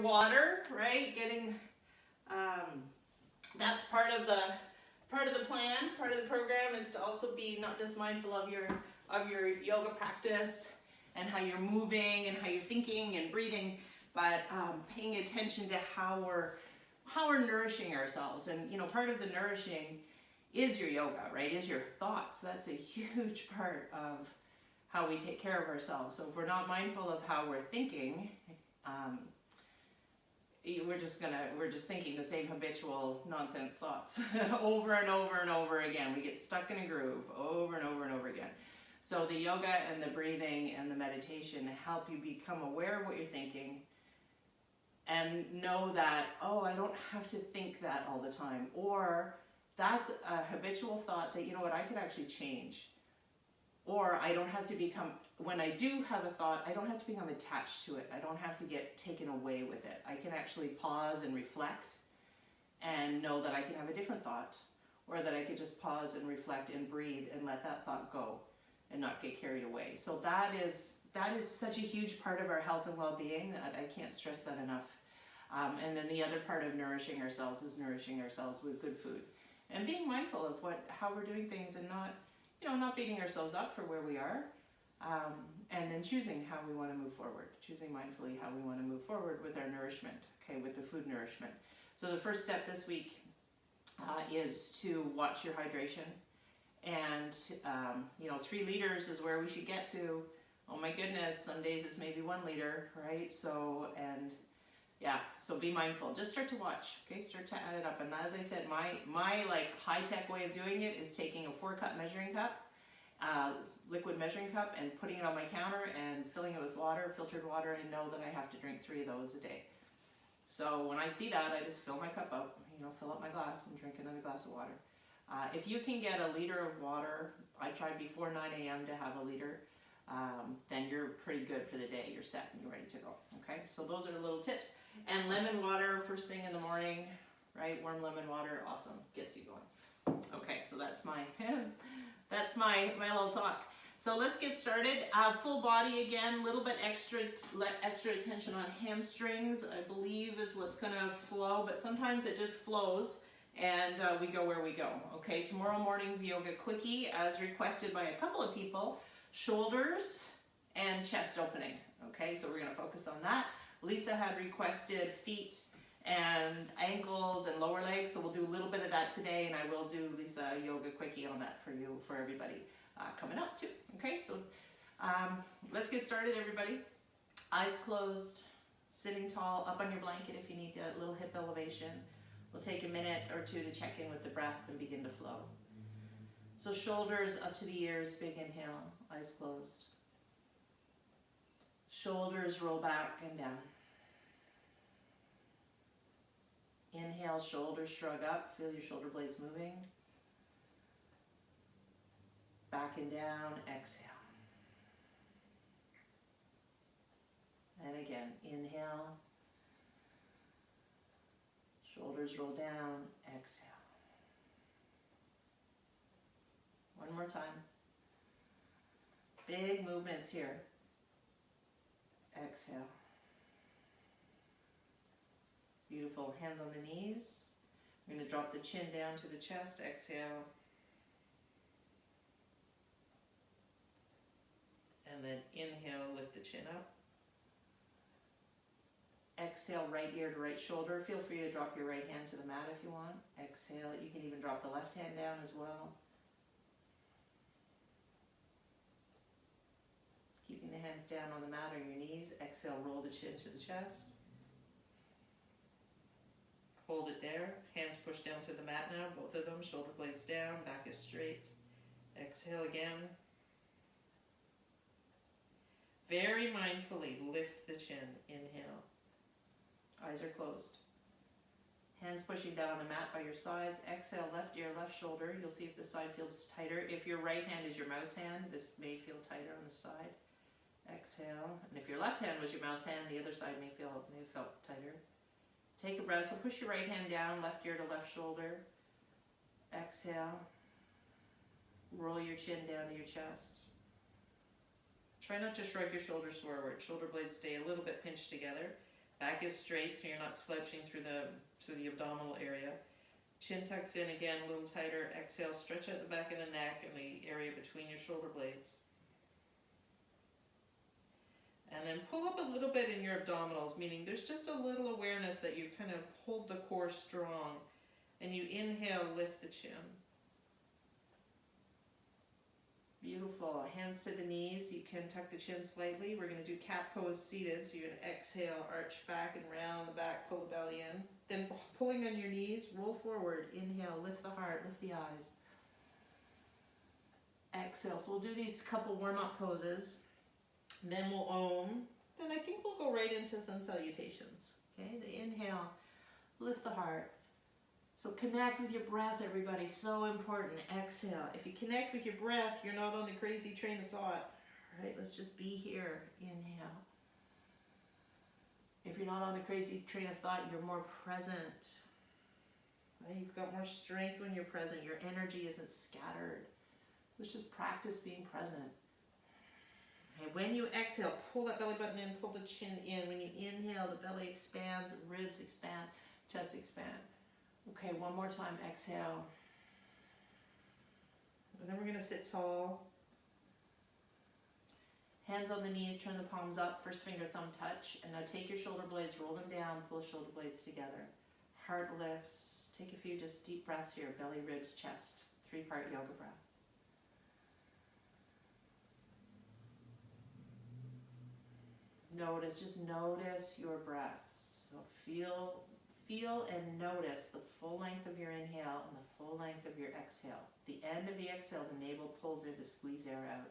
water, right? Getting that's part of the plan. Part of the program is to also be not just mindful of your yoga practice and how you're moving and how you're thinking and breathing, but paying attention to how we're nourishing ourselves. And part of the nourishing is your yoga, right? Is your thoughts. That's a huge part of how we take care of ourselves. So if we're not mindful of how we're thinking, we're just thinking the same habitual nonsense thoughts over and over and over again. We get stuck in a groove over and over and over again. So the yoga and the breathing and the meditation help you become aware of what you're thinking and know that, oh, I don't have to think that all the time. Or that's a habitual thought that, I could actually change. Or I don't have to become, when I do have a thought, I don't have to become attached to it. I don't have to get taken away with it. I can actually pause and reflect and know that I can have a different thought, or that I could just pause and reflect and breathe and let that thought go and not get carried away. So that is such a huge part of our health and well-being that I can't stress that enough. And then the other part of nourishing ourselves is nourishing ourselves with good food and being mindful of how we're doing things and not beating ourselves up for where we are, and then choosing how we want to move forward, choosing mindfully how we want to move forward with our nourishment, okay, with the food nourishment. So the first step this week is to watch your hydration, and 3 liters is where we should get to. Oh my goodness, some days it's maybe 1 liter, right? So be mindful. Just start to watch, okay? Start to add it up. And as I said, my like high-tech way of doing it is taking a 4-cup measuring cup, liquid measuring cup, and putting it on my counter and filling it with water, filtered water, and know that I have to drink 3 of those a day. So when I see that, I just fill my cup up, fill up my glass and drink another glass of water. If you can get a liter of water, I tried before 9 a.m. to have a liter, then you're pretty good for the day. You're set and you're ready to go, okay? So those are the little tips. And lemon water first thing in the morning, right? Warm lemon water, awesome, gets you going. Okay, so that's my little talk. So let's get started. Full body again, a little bit extra attention on hamstrings, I believe is what's gonna flow, but sometimes it just flows and we go where we go. Okay, tomorrow morning's yoga quickie, as requested by a couple of people, shoulders and chest opening. Okay, so we're gonna focus on that. Lisa had requested feet and ankles and lower legs, so we'll do a little bit of that today, and I will do, Lisa, a yoga quickie on that for you, for everybody coming up too. Okay, so let's get started, everybody. Eyes closed, sitting tall, up on your blanket if you need a little hip elevation. We'll take a minute or 2 to check in with the breath and begin to flow. So shoulders up to the ears, big inhale, eyes closed. Shoulders roll back and down. Inhale, shoulders shrug up, feel your shoulder blades moving. Back and down, exhale. And again, inhale. Shoulders roll down, exhale. One more time. Big movements here. Exhale. Beautiful. Hands on the knees. We're going to drop the chin down to the chest. Exhale. And then inhale, lift the chin up. Exhale, right ear to right shoulder. Feel free to drop your right hand to the mat if you want. Exhale. You can even drop the left hand down as well. Keeping the hands down on the mat or your knees. Exhale, roll the chin to the chest. Hold it there. Hands push down to the mat now, both of them. Shoulder blades down, back is straight. Exhale again. Very mindfully lift the chin. Inhale. Eyes are closed. Hands pushing down on the mat by your sides. Exhale, left ear, left shoulder. You'll see if the side feels tighter. If your right hand is your mouse hand, this may feel tighter on the side. Exhale. And if your left hand was your mouse hand, the other side may have felt tighter. Take a breath. So push your right hand down, left ear to left shoulder. Exhale. Roll your chin down to your chest. Try not to shrug your shoulders forward. Shoulder blades stay a little bit pinched together. Back is straight, so you're not slouching through the abdominal area. Chin tucks in again, a little tighter. Exhale, stretch out the back of the neck and the area between your shoulder blades. And then pull up a little bit in your abdominals, meaning there's just a little awareness that you kind of hold the core strong. And you inhale, lift the chin. Beautiful. Hands to the knees. You can tuck the chin slightly. We're going to do cat pose seated. So you're going to exhale, arch back and round the back, pull the belly in. Then pulling on your knees, roll forward. Inhale, lift the heart, lift the eyes. Exhale. So we'll do these couple warm-up poses. Then we'll Om. Then I think we'll go right into sun salutations. Okay, the inhale, lift the heart. So connect with your breath, everybody. So important. Exhale. If you connect with your breath, you're not on the crazy train of thought. All right, let's just be here. Inhale. If you're not on the crazy train of thought, you're more present. Right? You've got more strength when you're present. Your energy isn't scattered. Let's just practice being present. Okay, when you exhale, pull that belly button in, pull the chin in. When you inhale, the belly expands, ribs expand, chest expand. Okay, one more time, exhale. And then we're going to sit tall. Hands on the knees, turn the palms up, first finger, thumb touch. And now take your shoulder blades, roll them down, pull shoulder blades together. Heart lifts. Take a few just deep breaths here, belly, ribs, chest. 3-part yoga breath. Notice, just notice your breath. So feel and notice the full length of your inhale and the full length of your exhale. The end of the exhale, the navel pulls in to squeeze air out.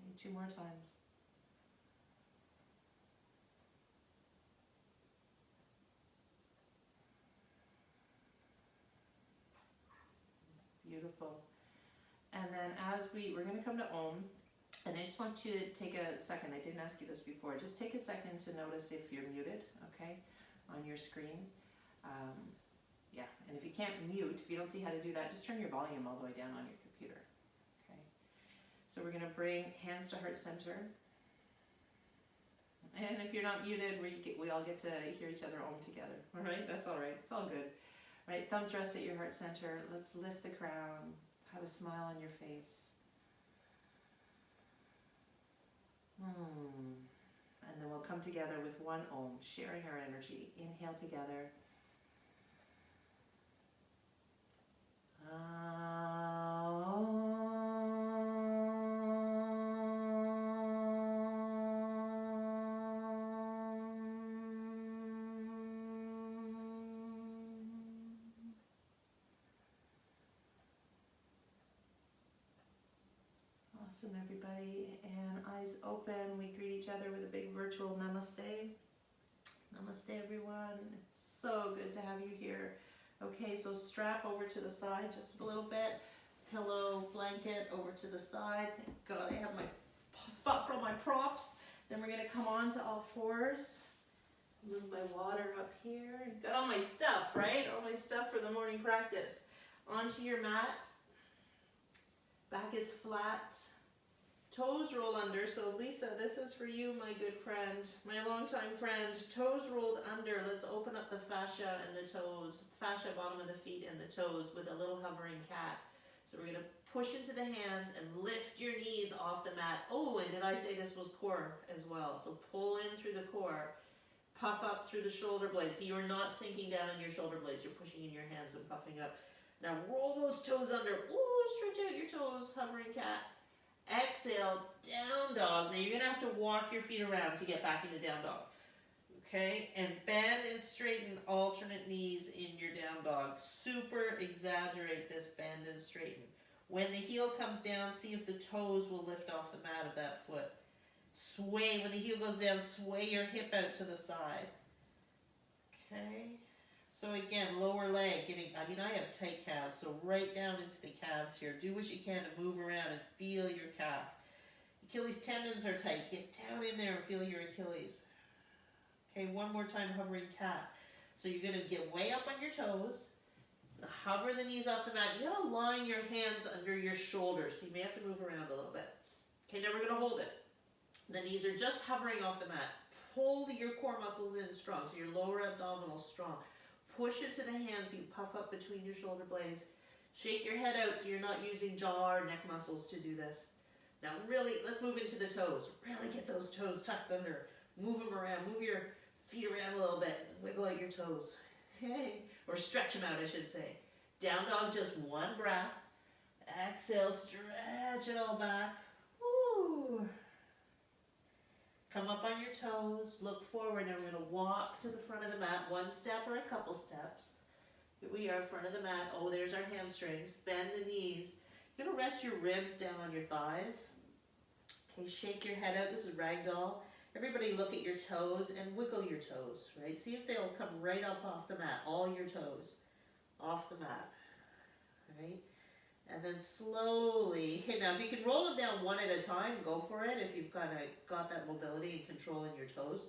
And 2 more times. Beautiful. And then as we're going to come to Om, and I just want you to take a second, I didn't ask you this before, just take a second to notice if you're muted, okay, on your screen. Yeah, and if you can't mute, if you don't see how to do that, just turn your volume all the way down on your computer, okay. So we're going to bring hands to heart center. And if you're not muted, we all get to hear each other Om together, all right? That's all right, it's all good. Right, thumbs rest at your heart center. Let's lift the crown. Have a smile on your face. And then we'll come together with one Om, sharing our energy. Inhale together. Awesome, everybody, and eyes open. We greet each other with a big virtual namaste. Namaste, everyone. It's so good to have you here. Okay, so strap over to the side just a little bit. Pillow, blanket over to the side. Thank God I have my spot for all my props. Then we're going to come on to all fours. Move my water up here. Got all my stuff, right? All my stuff for the morning practice. Onto your mat. Back is flat. Toes roll under. So Lisa, this is for you, my good friend, my longtime friend. Toes rolled under. Let's open up the fascia and the toes. Fascia, bottom of the feet and the toes with a little hovering cat. So we're going to push into the hands and lift your knees off the mat. Oh, and did I say this was core as well? So pull in through the core. Puff up through the shoulder blades. So you're not sinking down on your shoulder blades. You're pushing in your hands and puffing up. Now roll those toes under. Ooh, stretch out your toes, hovering cat. Exhale, down dog. Now you're going to have to walk your feet around to get back into down dog. Okay, and bend and straighten alternate knees in your down dog. Super exaggerate this bend and straighten. When the heel comes down, see if the toes will lift off the mat of that foot. Sway, when the heel goes down, sway your hip out to the side. Okay. So again, lower leg, I have tight calves, so right down into the calves here. Do what you can to move around and feel your calf. Achilles tendons are tight. Get down in there and feel your Achilles. Okay, one more time, hovering cat. So you're going to get way up on your toes, Hover the knees off the mat. You gotta line your hands under your shoulders, so you may have to move around a little bit. Okay, now we're gonna hold it. The knees are just hovering off the mat. Pull your core muscles in strong, so your lower abdominal strong. Push it to the hands, so you puff up between your shoulder blades. Shake your head out so you're not using jaw or neck muscles to do this. Now really, let's move into the toes. Really get those toes tucked under. Move them around, move your feet around a little bit. Wiggle out your toes. Hey, or stretch them out, I should say. Down dog, just one breath. Exhale, stretch it all back. Woo. Come up on your toes, look forward. Now we're going to walk to the front of the mat, one step or a couple steps. Here we are, front of the mat. Oh, there's our hamstrings. Bend the knees. You're going to rest your ribs down on your thighs. Okay, shake your head out. This is ragdoll. Everybody look at your toes and wiggle your toes, right? See if they'll come right up off the mat, all your toes off the mat, right? And then slowly, now if you can roll them down one at a time, go for it. If you've kind of got that mobility and control in your toes,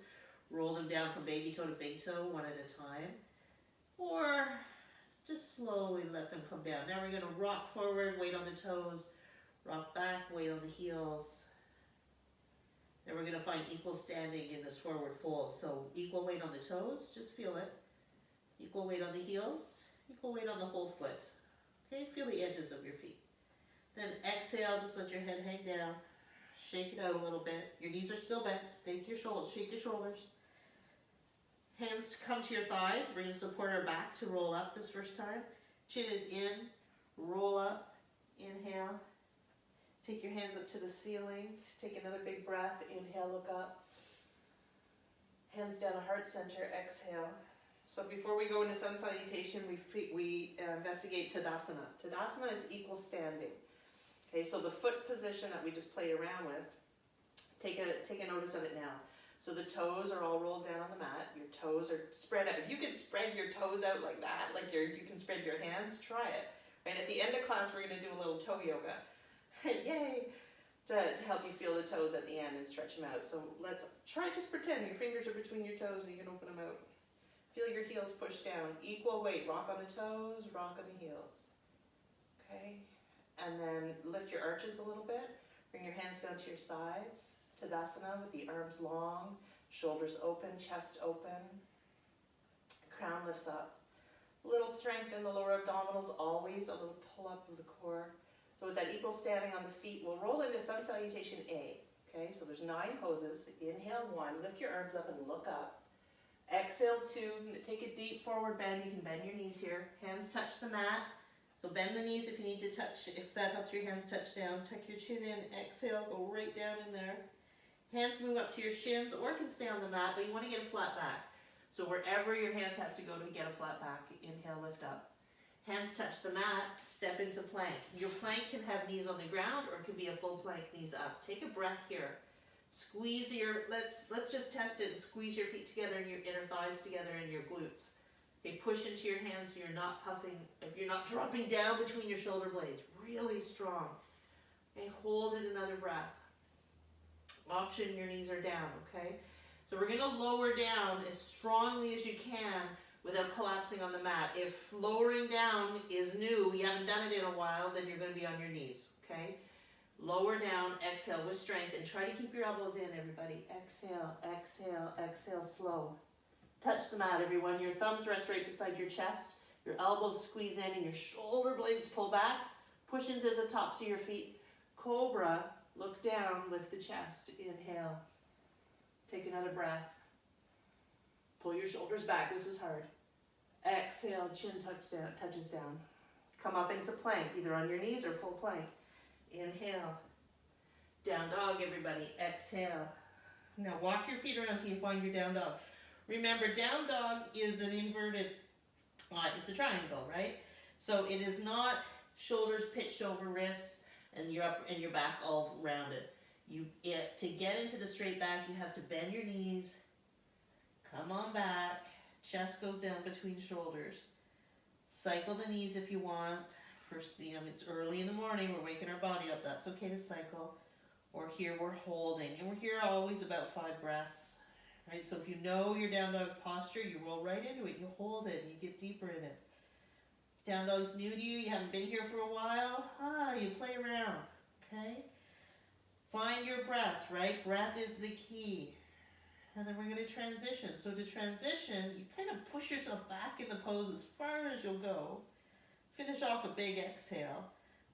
roll them down from baby toe to big toe one at a time. Or just slowly let them come down. Now we're going to rock forward, weight on the toes, rock back, weight on the heels. Then we're going to find equal standing in this forward fold. So equal weight on the toes, just feel it. Equal weight on the heels, equal weight on the whole foot. Okay, feel the edges of your feet. Then exhale, just let your head hang down. Shake it out a little bit. Your knees are still bent. Shake your shoulders. Hands come to your thighs. We're going to support our back to roll up this first time. Chin is in, roll up, inhale. Take your hands up to the ceiling. Take another big breath. Inhale, look up. Hands down to heart center. Exhale. So before we go into sun salutation, we investigate Tadasana. Tadasana is equal standing. Okay, so the foot position that we just played around with, take a notice of it now. So the toes are all rolled down on the mat. Your toes are spread out. If you could spread your toes out like that, like you can spread your hands, try it. Right, at the end of class, we're going to do a little toe yoga. Yay! To help you feel the toes at the end and stretch them out. So let's try, just pretend your fingers are between your toes and you can open them out. Feel your heels push down. Equal weight. Rock on the toes, rock on the heels. Okay? And then lift your arches a little bit. Bring your hands down to your sides. Tadasana with the arms long, shoulders open, chest open. Crown lifts up. A little strength in the lower abdominals, always a little pull up of the core. So with that equal standing on the feet, we'll roll into sun salutation A. Okay, so there's 9 poses. Inhale 1, lift your arms up and look up. Exhale 2, take a deep forward bend. You can bend your knees here. Hands touch the mat. So bend the knees if you need to touch, if that helps your hands touch down. Tuck your chin in, exhale, go right down in there. Hands move up to your shins or can stay on the mat, but you want to get a flat back. So wherever your hands have to go to get a flat back, inhale, lift up. Hands touch the mat, step into plank. Your plank can have knees on the ground or it can be a full plank, knees up. Take a breath here. Squeeze your, let's just test it. Squeeze your feet together and your inner thighs together and your glutes. Okay, push into your hands so you're not puffing, if you're not dropping down between your shoulder blades. Really strong. Okay, hold it another breath. Option, your knees are down, okay? So we're going to lower down as strongly as you can without collapsing on the mat. If lowering down is new, you haven't done it in a while, then you're going to be on your knees, okay? Lower down, exhale with strength, and try to keep your elbows in, everybody. Exhale, exhale, exhale, slow. Touch the mat, everyone. Your thumbs rest right beside your chest. Your elbows squeeze in and your shoulder blades pull back. Push into the tops of your feet. Cobra, look down, lift the chest. Inhale. Take another breath. Pull your shoulders back. This is hard. Exhale, chin touches down. Come up into plank, either on your knees or full plank. Inhale. Down dog, everybody. Exhale. Now walk your feet around till you find your down dog. Remember, down dog is an inverted, it's a triangle, right? So it is not shoulders pitched over wrists and your back all rounded. To get into the straight back, you have to bend your knees, come on back, chest goes down between shoulders. Cycle the knees if you want. First, it's early in the morning, we're waking our body up, that's okay to cycle. Or here we're holding, and we're here always about 5 breaths. Right, so if you know your down dog posture, you roll right into it, you hold it, and you get deeper in it. Down dog's new to you, you haven't been here for a while. You play around, okay? Find your breath, right? Breath is the key. And then we're going to transition. So to transition, you kind of push yourself back in the pose as far as you'll go. Finish off a big exhale.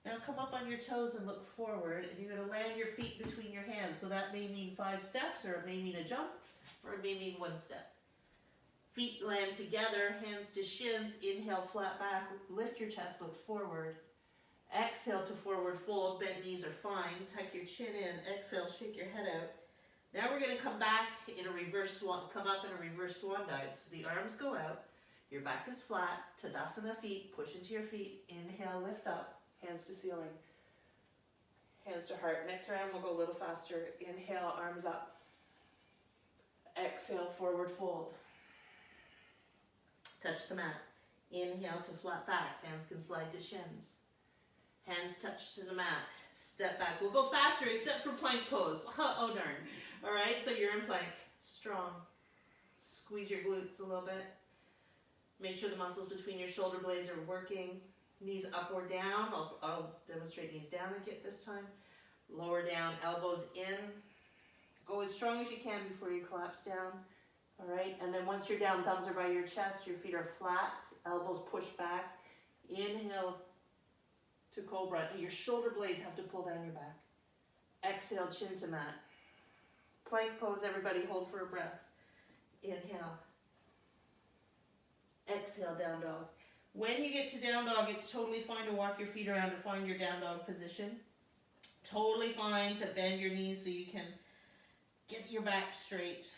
Now come up on your toes and look forward, and you're going to land your feet between your hands. So that may mean 5 steps, or it may mean a jump, or it may mean 1 step. Feet land together, hands to shins. Inhale, flat back, lift your chest, look forward. Exhale to forward fold, bend knees are fine. Tuck your chin in, exhale, shake your head out. Now we're going to come back in a reverse swan, come up in a reverse swan dive. So the arms go out, your back is flat, Tadasana feet, push into your feet. Inhale, lift up, hands to ceiling, hands to heart. Next round we'll go a little faster. Inhale, arms up. Exhale, forward fold. Touch the mat. Inhale to flat back, hands can slide to shins. Hands touch to the mat. Step back. We'll go faster except for plank pose. Oh darn. All right, so you're in plank. Strong. Squeeze your glutes a little bit. Make sure the muscles between your shoulder blades are working. Knees up or down. I'll demonstrate knees down again this time. Lower down, elbows in. Go as strong as you can before you collapse down. All right, and then once you're down, thumbs are by your chest, your feet are flat, elbows push back. Inhale to cobra. Your shoulder blades have to pull down your back. Exhale, chin to mat. Plank pose, everybody hold for a breath. Inhale. Exhale, down dog. When you get to down dog, it's totally fine to walk your feet around to find your down dog position. Totally fine to bend your knees so you can get your back straight.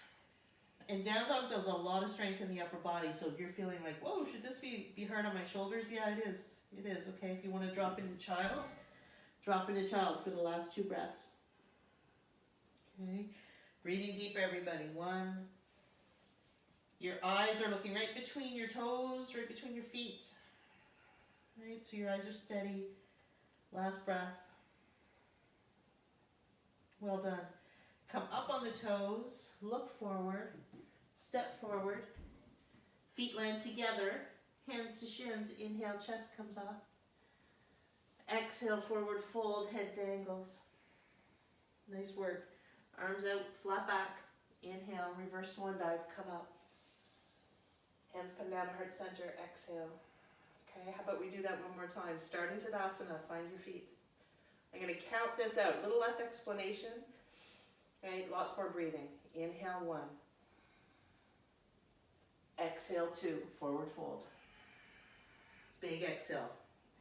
And down dog builds a lot of strength in the upper body, so if you're feeling like, whoa, should this be hard on my shoulders? Yeah, it is. It is, okay? If you want to drop into child, drop into child for the last 2 breaths. Okay? Breathing deep, everybody. 1. Your eyes are looking right between your toes, right between your feet. Right, so your eyes are steady. Last breath. Well done. Come up on the toes, look forward, step forward, feet land together, hands to shins, inhale, chest comes up. Exhale, forward fold, head dangles. Nice work. Arms out, flat back, inhale, reverse swan dive, come up. Hands come down to heart center, exhale. Okay, how about we do that one more time? Start into Tadasana, find your feet. I'm going to count this out, a little less explanation. Okay, lots more breathing. Inhale, 1. Exhale, 2, forward fold. Big exhale.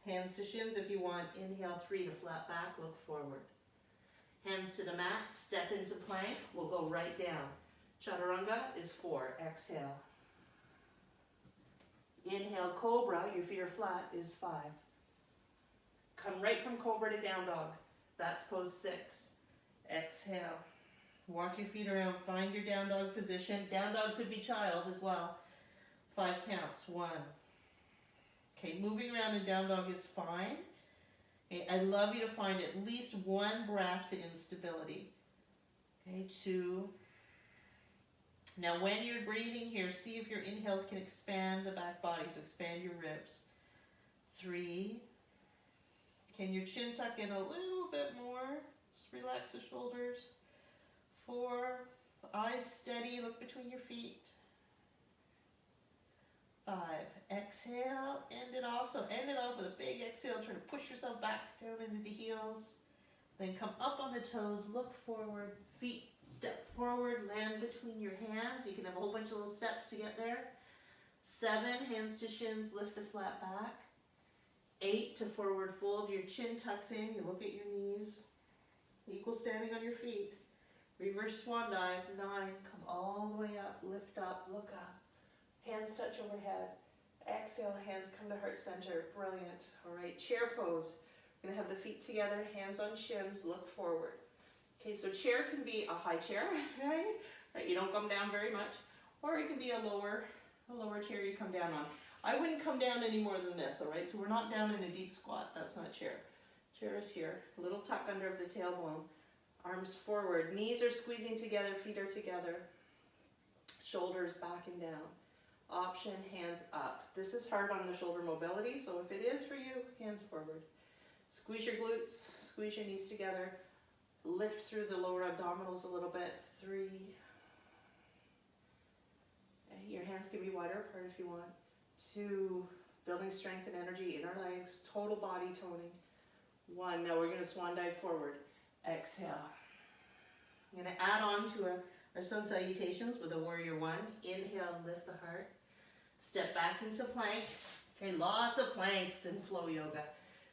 Hands to shins if you want. Inhale, 3 to flat back, look forward. Hands to the mat, step into plank. We'll go right down. Chaturanga is 4, exhale. Inhale, cobra, your feet are flat, is 5. Come right from cobra to down dog. That's pose 6. Exhale. Walk your feet around, find your down dog position. Down dog could be child as well. 5 counts, 1. Okay, moving around in down dog is fine. Okay, I'd love you to find at least 1 breath in stability. Okay, 2. Now when you're breathing here, see if your inhales can expand the back body, so expand your ribs. 3. Can your chin tuck in a little bit more? Just relax the shoulders. 4, eyes steady, look between your feet. 5, exhale, end it off. So end it off with a big exhale, try to push yourself back down into the heels. Then come up on the toes, look forward, feet step forward, land between your hands. You can have a whole bunch of little steps to get there. 7, hands to shins, lift the flat back. 8 to forward fold, your chin tucks in, you look at your knees. Equal standing on your feet. Reverse swan dive, 9, come all the way up, lift up, look up. Hands touch overhead. Exhale, hands come to heart center, brilliant. All right, chair pose. We're gonna have the feet together, hands on shins, look forward. Okay, so chair can be a high chair, right? That you don't come down very much, or it can be a lower chair you come down on. I wouldn't come down any more than this, all right? So we're not down in a deep squat, that's not chair. Chair is here, a little tuck under of the tailbone. Arms forward, knees are squeezing together, feet are together. Shoulders back and down. Option, hands up. This is hard on the shoulder mobility, so if it is for you, hands forward. Squeeze your glutes, squeeze your knees together. Lift through the lower abdominals a little bit. 3. Your hands can be wider apart if you want. 2. Building strength and energy in our legs. Total body toning. 1. Now we're going to swan dive forward. Exhale. I'm going to add on to our sun salutations with a warrior 1. Inhale, lift the heart. Step back into plank. Okay, lots of planks in flow yoga.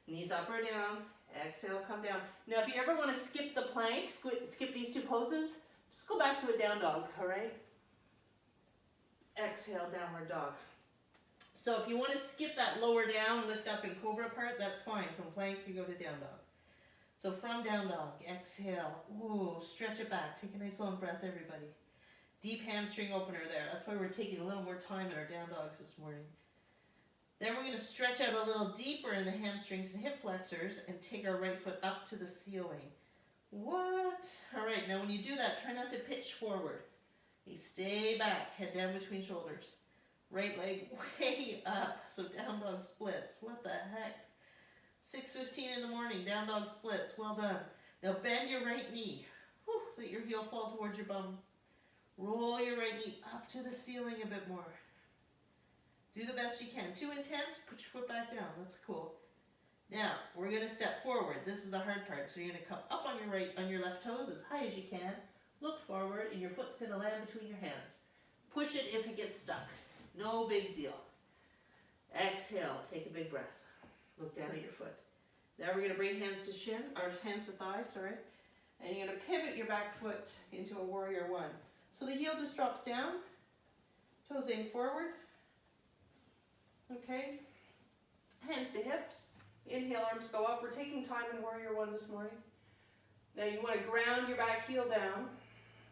Knees up or down. Exhale, come down. Now if you ever want to skip the plank, skip these 2 poses, just go back to a down dog, all right? Exhale, downward dog. So if you want to skip that lower down, lift up and cobra part, that's fine. From plank, you go to down dog. So from down dog, exhale. Ooh, stretch it back. Take a nice long breath, everybody. Deep hamstring opener there. That's why we're taking a little more time in our down dogs this morning. Then we're going to stretch out a little deeper in the hamstrings and hip flexors and take our right foot up to the ceiling. What? All right, now when you do that, try not to pitch forward. You stay back, head down between shoulders. Right leg way up, so down dog splits. What the heck? 6:15 in the morning, down dog splits. Well done. Now bend your right knee. Whew, let your heel fall towards your bum. Roll your right knee up to the ceiling a bit more. Do the best you can. Too intense, put your foot back down. That's cool. Now, we're going to step forward. This is the hard part. So you're going to come up on your left toes as high as you can. Look forward, and your foot's going to land between your hands. Push it if it gets stuck. No big deal. Exhale, take a big breath. Look down at your foot. Now we're going to bring hands to shin, or hands to thigh, sorry. And you're going to pivot your back foot into a warrior 1. So the heel just drops down. Toes aim forward. Okay. Hands to hips. Inhale, arms go up. We're taking time in warrior 1 this morning. Now you want to ground your back heel down.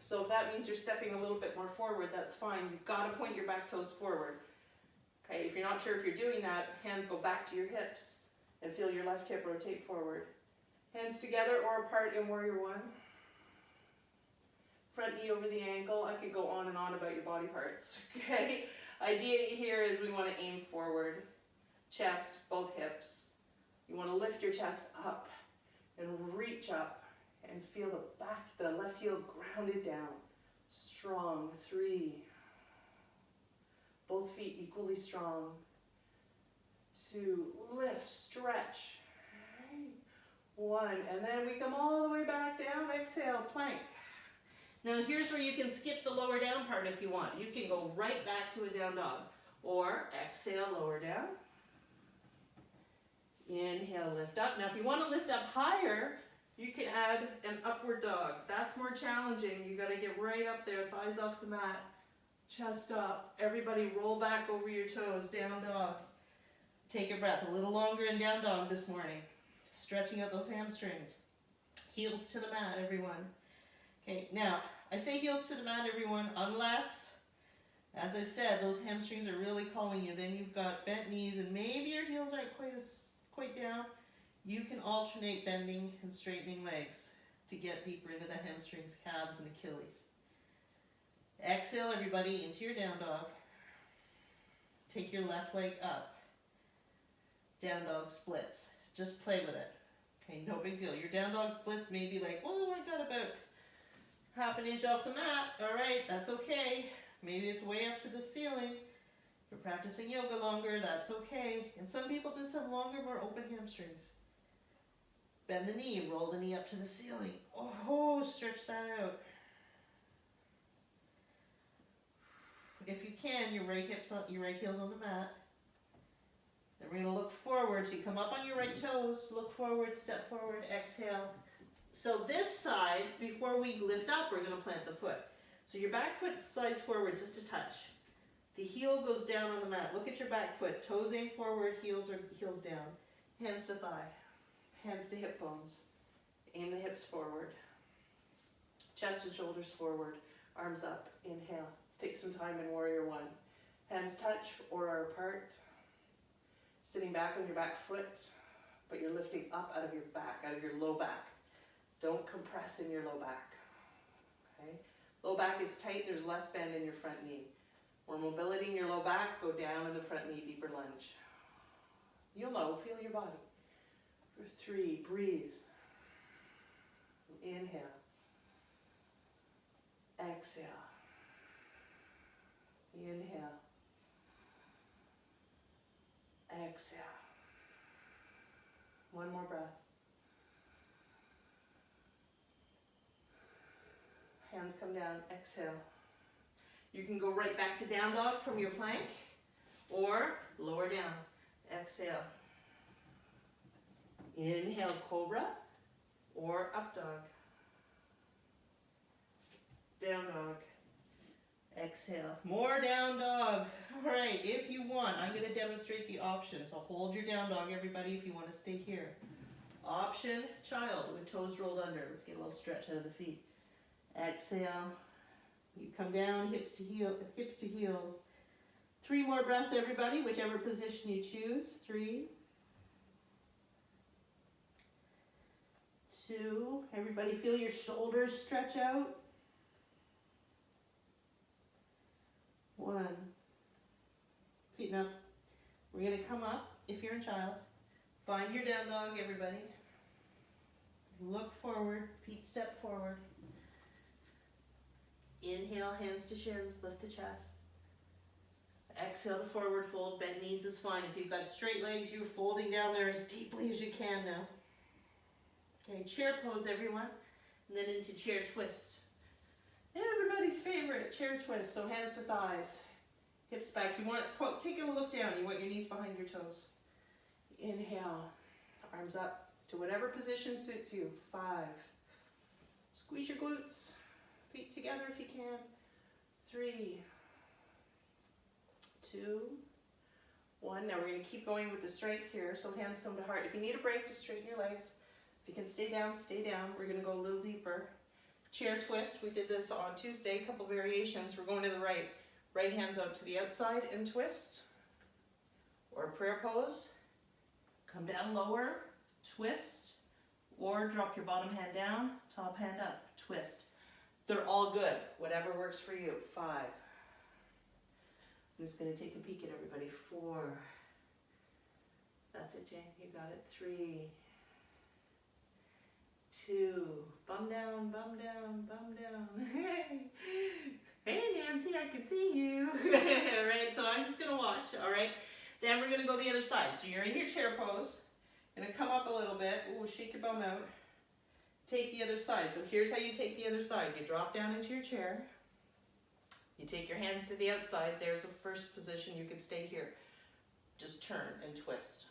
So if that means you're stepping a little bit more forward, that's fine. You've got to point your back toes forward. Okay, if you're not sure if you're doing that, hands go back to your hips and feel your left hip rotate forward. Hands together or apart in warrior 1. Front knee over the ankle. I could go on and on about your body parts. Okay, idea here is we want to aim forward. Chest, both hips. You want to lift your chest up and reach up and feel the left heel grounded down. Strong. 3. Both feet equally strong. 2. Lift, stretch. 1. And then we come all the way back down. Exhale, plank. Now here's where you can skip the lower down part if you want. You can go right back to a down dog. Or exhale, lower down. Inhale, lift up. Now if you want to lift up higher, you can add an upward dog. That's more challenging. You got to get right up there, thighs off the mat, chest up. Everybody roll back over your toes, down dog. Take a breath. A little longer in down dog this morning. Stretching out those hamstrings. Heels to the mat, everyone. Okay, now, I say heels to the mat, everyone, unless, as I've said, those hamstrings are really calling you. Then you've got bent knees and maybe your heels aren't quite down. You can alternate bending and straightening legs to get deeper into the hamstrings, calves, and Achilles. Exhale, everybody, into your down dog. Take your left leg up. Down dog splits. Just play with it. Okay, no big deal. Your down dog splits may be like, oh, I got about half an inch off the mat. All right, that's okay. Maybe it's way up to the ceiling. If you're practicing yoga longer, that's okay. And some people just have longer, more open hamstrings. Bend the knee, roll the knee up to the ceiling. Oh, stretch that out. If you can, your right heel's on the mat. Then we're going to look forward. So you come up on your right toes, look forward, step forward, exhale. So this side, before we lift up, we're going to plant the foot. So your back foot slides forward just a touch. The heel goes down on the mat. Look at your back foot. Toes aim forward, heels down. Hands to thigh. Hands to hip bones. Aim the hips forward. Chest and shoulders forward. Arms up. Inhale. Let's take some time in warrior 1. Hands touch or are apart. Sitting back on your back foot, but you're lifting up out of your back, out of your low back. Don't compress in your low back. Okay? Low back is tight, there's less bend in your front knee. More mobility in your low back, go down in the front knee, deeper lunge. You'll know, feel your body. For 3, breathe. Inhale. Exhale. Inhale. Exhale. One more breath. Hands come down, exhale. You can go right back to down dog from your plank or lower down. Exhale. Inhale, cobra or up dog. Down dog. Exhale. More down dog. All right, if you want, I'm going to demonstrate the options. I'll hold your down dog, everybody, if you want to stay here. Option, child with toes rolled under. Let's get a little stretch out of the feet. Exhale. You come down, hips to heels. 3 more breaths, everybody, whichever position you choose. 3, 2. Everybody feel your shoulders stretch out. 1. Enough. We're going to come up, if you're a child. Find your down dog, everybody. Look forward, feet step forward. Inhale, hands to shins, lift the chest. Exhale to forward fold, bend knees is fine. If you've got straight legs, you're folding down there as deeply as you can now. Okay, chair pose, everyone. And then into chair twist. Everybody's favorite, chair twist. So hands to thighs, hips back. You want to take a look down. You want your knees behind your toes. Inhale, arms up to whatever position suits you. 5. Squeeze your glutes. Feet together if you can. 3, 2, 1. Now we're going to keep going with the strength here. So hands come to heart. If you need a break, just straighten your legs. If you can stay down, stay down. We're going to go a little deeper. Chair twist. We did this on Tuesday, a couple variations. We're going to the right. Right hands out to the outside and twist. Or prayer pose. Come down lower, twist. Or drop your bottom hand down, top hand up, twist. They're all good, whatever works for you. 5. I'm just going to take a peek at everybody. 4. That's it, Jane. You got it. 3, 2. Bum down, bum down, bum down. Hey, Nancy, I can see you. All right, so I'm just going to watch, all right? Then we're going to go the other side. So you're in your chair pose. Going to come up a little bit. Ooh, shake your bum out. Take the other side. So here's how you take the other side. You drop down into your chair. You take your hands to the outside. There's the first position. You can stay here. Just turn and twist.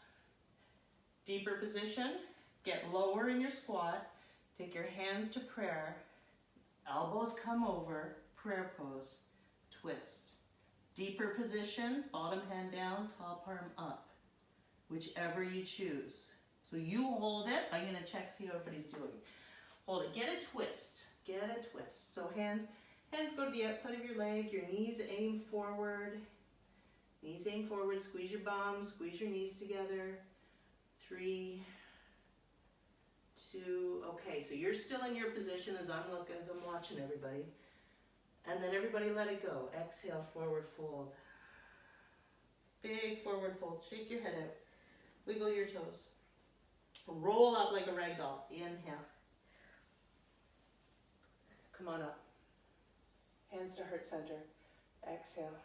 Deeper position. Get lower in your squat. Take your hands to prayer. Elbows come over. Prayer pose. Twist. Deeper position. Bottom hand down. Top arm up. Whichever you choose. So you hold it. I'm going to check, see how everybody's doing. Hold it. Get a twist. Get a twist. So hands go to the outside of your leg. Your knees aim forward. Knees aim forward. Squeeze your bum. Squeeze your knees together. 3, 2. Okay, so you're still in your position as I'm watching everybody. And then everybody let it go. Exhale, forward fold. Big forward fold. Shake your head out. Wiggle your toes. Roll up like a rag doll. Inhale. Come on up. Hands to heart center. Exhale.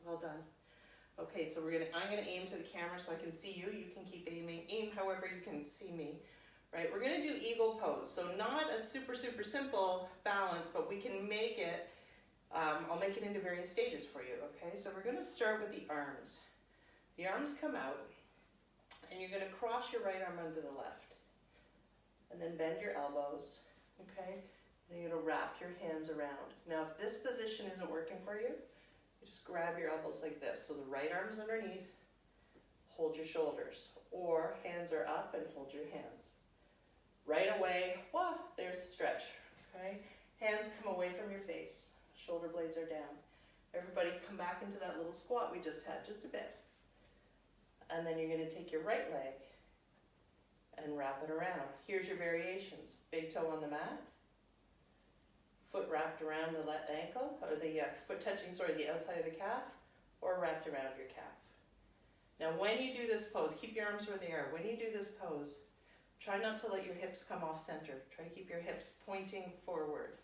Well done. Okay, so I'm gonna aim to the camera so I can see you. You can keep aiming. Aim however you can see me. Right, we're gonna do eagle pose. So not a super simple balance, but we can make it, I'll make it into various stages for you, okay? So we're gonna start with the arms. The arms come out, and you're gonna cross your right arm under the left. And then bend your elbows, okay? And you're gonna wrap your hands around. Now, if this position isn't working for you, you just grab your elbows like this. So the right arm's underneath, hold your shoulders. Or hands are up and hold your hands. Right away, whoa, there's a stretch, okay? Hands come away from your face. Shoulder blades are down. Everybody come back into that little squat we just had, just a bit. And then you're going to take your right leg and wrap it around. Here's your variations. Big toe on the mat. Foot wrapped around the ankle, or the foot touching, the outside of the calf, or wrapped around your calf. Now when you do this pose, keep your arms where they are. When you do this pose, try not to let your hips come off center. Try to keep your hips pointing forward.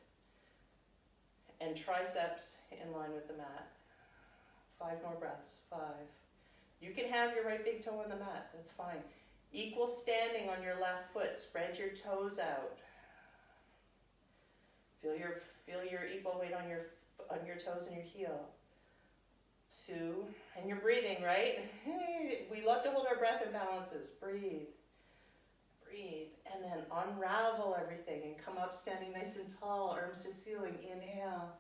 And triceps in line with the mat. 5 more breaths. 5. You can have your right big toe on the mat, that's fine. Equal standing on your left foot, spread your toes out. Feel your equal weight on your toes and your heel. 2, and you're breathing, right? We love to hold our breath in balances. Breathe, breathe, and then unravel everything and come up standing nice and tall, arms to ceiling. Inhale.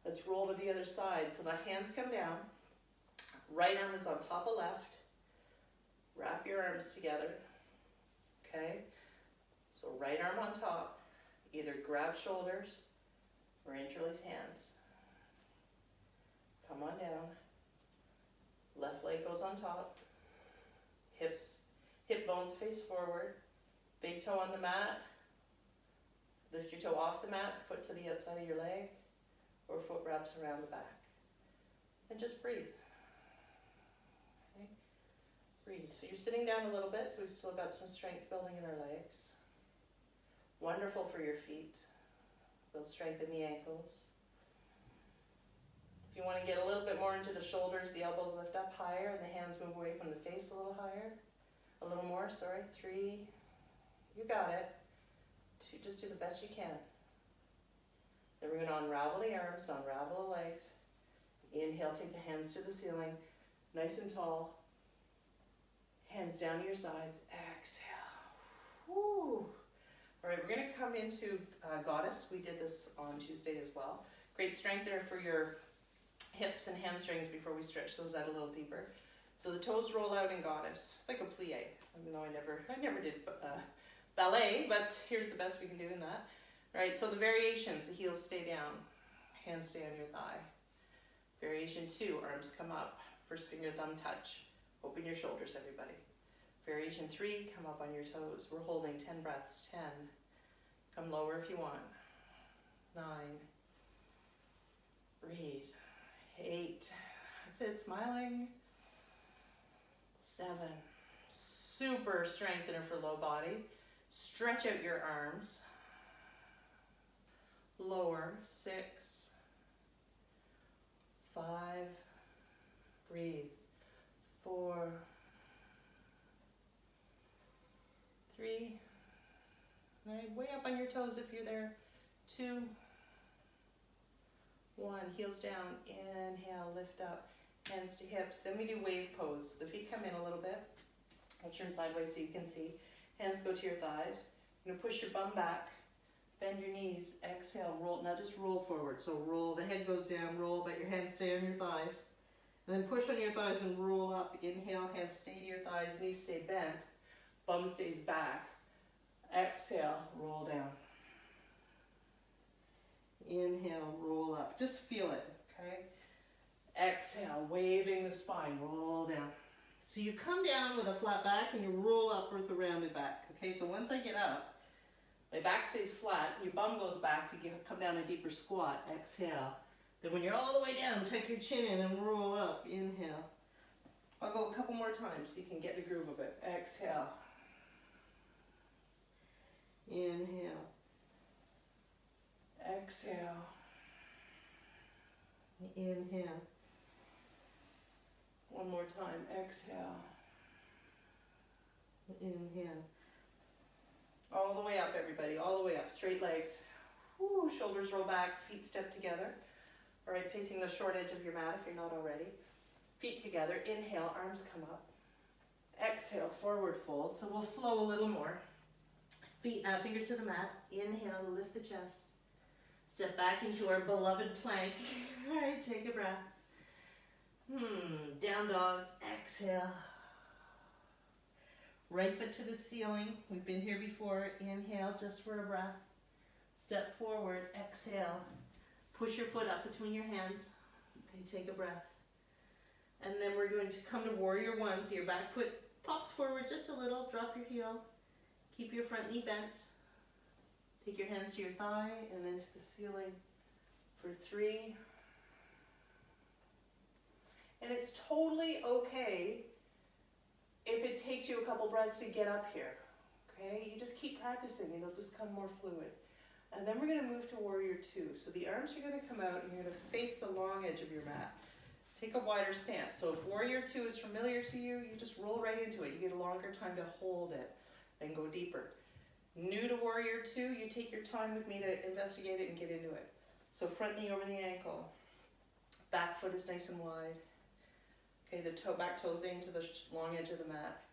Let's roll to the other side. So the hands come down. Right arm is on top of left. Wrap your arms together. Okay? So right arm on top. Either grab shoulders or interlace hands. Come on down. Left leg goes on top. Hip bones face forward. Big toe on the mat. Lift your toe off the mat, foot to the outside of your leg, or foot wraps around the back. And just breathe. Okay? Breathe. So you're sitting down a little bit, so we've still got some strength building in our legs. Wonderful for your feet. Build strength in the ankles. If you want to get a little bit more into the shoulders, the elbows lift up higher and the hands move away from the face a little higher. A little more, 3. You got it. 2, just do the best you can. Then we're going to unravel the arms, unravel the legs. Inhale, take the hands to the ceiling, nice and tall. Hands down to your sides. Exhale. Woo. All right, we're going to come into Goddess. We did this on Tuesday as well. Great strength there for your hips and hamstrings before we stretch those out a little deeper. So the toes roll out in Goddess. It's like a plie, even though I never did ballet, but here's the best we can do in that. All right, so the variations, the heels stay down, hands stay on your thigh. Variation 2, arms come up, first finger thumb touch. Open your shoulders, everybody. Variation 3, come up on your toes. We're holding 10 breaths. 10. Come lower if you want. 9. Breathe. 8. That's it, smiling. 7. Super strengthener for low body. Stretch out your arms. Lower. 6. 5. Breathe. 4. 3. Right, way up on your toes if you're there. 2. 1. Heels down. Inhale, lift up. Hands to hips. Then we do wave pose. The feet come in a little bit. I'll turn sideways so you can see. Hands go to your thighs. You're going to push your bum back. Bend your knees. Exhale, roll. Now just roll forward. So roll. The head goes down, roll, but your hands stay on your thighs. And then push on your thighs and roll up. Inhale, hands stay to your thighs. Knees stay bent. Bum stays back. Exhale, roll down. Inhale, roll up. Just feel it, okay? Exhale, waving the spine, roll down. So you come down with a flat back and you roll up with a rounded back. Okay, so once I get up, my back stays flat, your bum goes back to come down a deeper squat. Exhale. Then when you're all the way down, tuck your chin in and roll up. Inhale. I'll go a couple more times so you can get the groove of it. Exhale. Inhale. Exhale. Inhale. One more time. Exhale. Inhale. All the way up, everybody. All the way up. Straight legs. Woo, shoulders roll back. Feet step together. All right, facing the short edge of your mat if you're not already. Feet together. Inhale. Arms come up. Exhale. Forward fold. So we'll flow a little more. Fingers to the mat. Inhale to lift the chest. Step back into our beloved plank. All right, take a breath. Down dog. Exhale. Right foot to the ceiling. We've been here before. Inhale just for a breath. Step forward. Exhale. Push your foot up between your hands. Okay, take a breath. And then we're going to come to warrior 1. So your back foot pops forward just a little. Drop your heel. Keep your front knee bent. Take your hands to your thigh and then to the ceiling for 3. And it's totally okay if it takes you a couple breaths to get up here. Okay, you just keep practicing, it'll just come more fluid. And then we're going to move to warrior 2. So the arms are going to come out and you're going to face the long edge of your mat. Take a wider stance. So if warrior 2 is familiar to you, you just roll right into it. You get a longer time to hold it and go deeper. New to warrior 2, you take your time with me to investigate it and get into it. So front knee over the ankle. Back foot is nice and wide. Okay, the back toes into the long edge of the mat.